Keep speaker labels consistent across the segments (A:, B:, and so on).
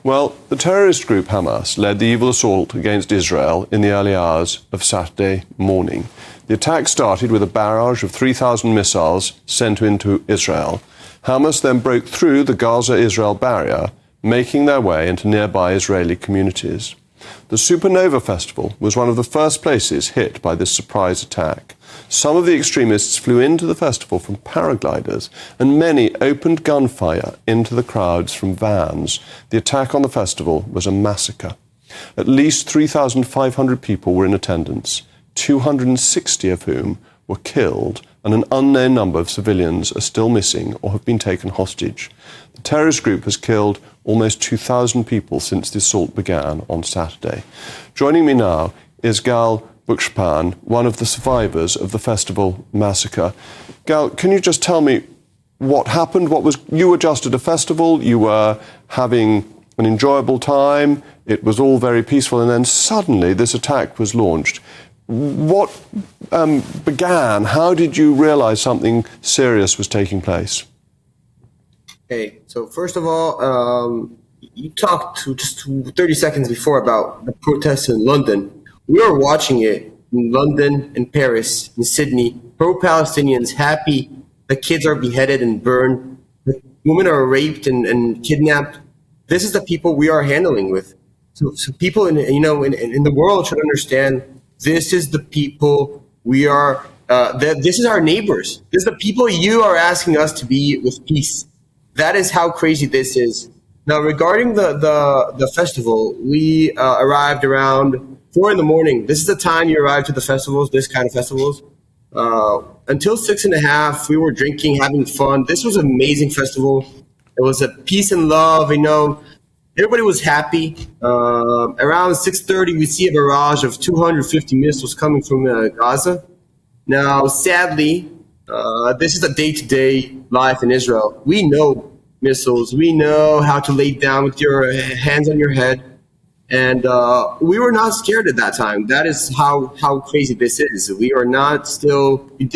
A: Well, the terrorist group Hamas led the evil assault against Israel in the early hours of Saturday morning. The attack started with a barrage of 3,000 missiles sent into Israel. Hamas then broke through the Gaza-Israel barrier, making their way into nearby Israeli communities. The Supernova Festival was one of the first places hit by this surprise attack. Some of the extremists flew into the festival from paragliders, and many opened gunfire into the crowds from vans. The attack on the festival was a massacre. At least 3,500 people were in attendance, 260 of whom were killed, and an unknown number of civilians are still missing or have been taken hostage. The terrorist group has killed almost 2,000 people since the assault began on Saturday. Joining me now is Gal Bukshpan, one of the survivors of the festival massacre. Gal, can you just tell me what happened? You were just at a festival, you were having an enjoyable time, it was all very peaceful, and then suddenly this attack was launched. What began? How did you realize something serious was taking place?
B: Okay, so first of all, you talked to just 30 seconds before about the protests in London. We were watching it in London, in Paris, in Sydney. Pro-Palestinians happy. The kids are beheaded and burned. The women are raped and kidnapped. This is the people we are handling with. So people in the world should understand this is the people we are. This is our neighbors. This is the people you are asking us to be with peace. That is how crazy this is. Now, regarding the festival, we arrived around 4 a.m. This is the time you arrive to the festivals, this kind of festivals. Until 6:30, we were drinking, having fun. This was an amazing festival. It was a peace and love, Everybody was happy. Around 6:30, we see a barrage of 250 missiles coming from Gaza. Now, sadly, this is the day-to-day life in Israel. We know missiles. We know how to lay down with your hands on your head. And we were not scared at that time. That is how crazy this is. We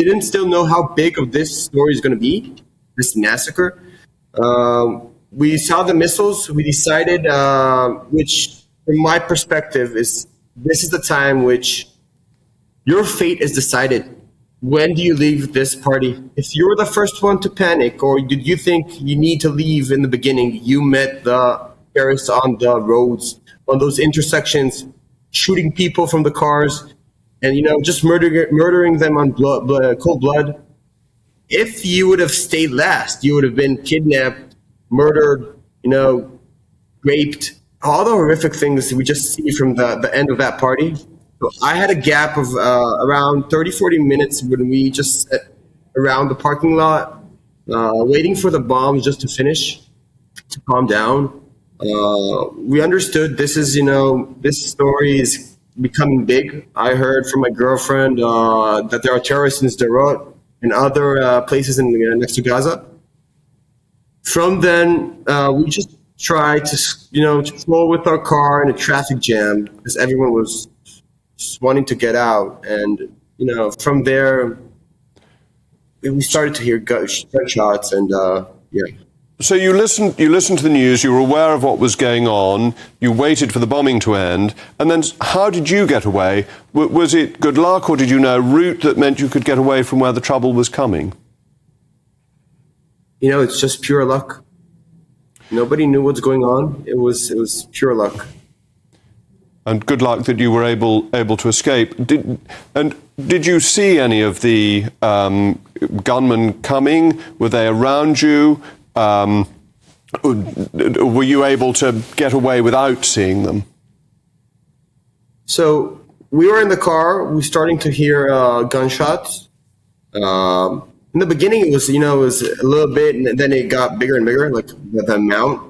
B: didn't still know how big of this story is going to be, this massacre. We saw the missiles. We decided, which from my perspective this is the time which your fate is decided. When do you leave this party? If you were the first one to panic, or did you think you need to leave in the beginning, you met the terrorists on the roads, on those intersections, shooting people from the cars, and just murdering them on cold blood. If you would have stayed last, you would have been kidnapped, murdered, raped, all the horrific things we just see from the end of that party. So I had a gap of around 30-40 minutes when we just sat around the parking lot, waiting for the bombs just to finish, to calm down. We understood this story is becoming big. I heard from my girlfriend that there are terrorists in Sderot and other places next to Gaza. From then, we just tried to flow with our car in a traffic jam because everyone was wanting to get out. And, from there, we started to hear gunshots and, yeah.
A: So you listened to the news, you were aware of what was going on, you waited for the bombing to end, and then how did you get away? Was it good luck, or did you know a route that meant you could get away from where the trouble was coming?
B: It's just pure luck. Nobody knew what's going on. It was pure luck.
A: And good luck that you were able to escape. Did you see any of the gunmen coming? Were they around you? Were you able to get away without seeing them?
B: So we were in the car. We were starting to hear gunshots. In the beginning, it was a little bit, and then it got bigger and bigger, like the amount.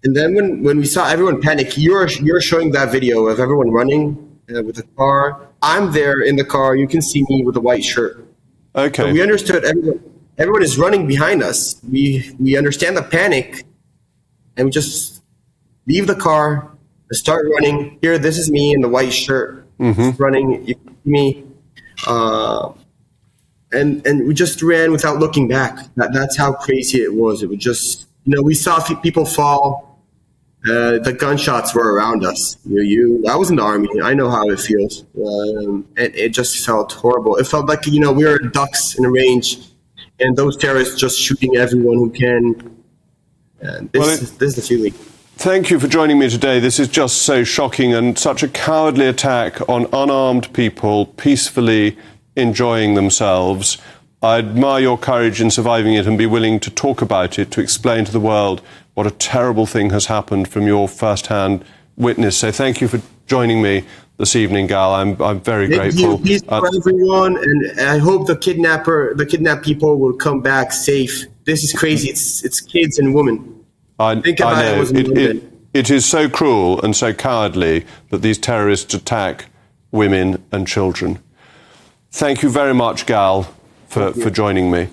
B: And then when we saw everyone panic, you're showing that video of everyone running with the car. I'm there in the car. You can see me with a white shirt.
A: Okay.
B: So we understood everyone is running behind us. We understand the panic, and we just leave the car, start running. Here, this is me in the white shirt, running. You can see me, and we just ran without looking back. That's how crazy it was. It was just we saw people fall. The gunshots were around us. I was in the army. I know how it feels. It just felt horrible. It felt like, we were ducks in a range, and those terrorists just shooting everyone who can. This is the feeling.
A: Thank you for joining me today. This is just so shocking and such a cowardly attack on unarmed people peacefully enjoying themselves. I admire your courage in surviving it and be willing to talk about it, to explain to the world what a terrible thing has happened from your first-hand witness. So thank you for joining me this evening, Gal. I'm very grateful.
B: Thank you. Peace for everyone, and I hope the kidnapped people will come back safe. This is crazy. It's kids and women.
A: I know. It is so cruel and so cowardly that these terrorists attack women and children. Thank you very much, Gal, for joining me.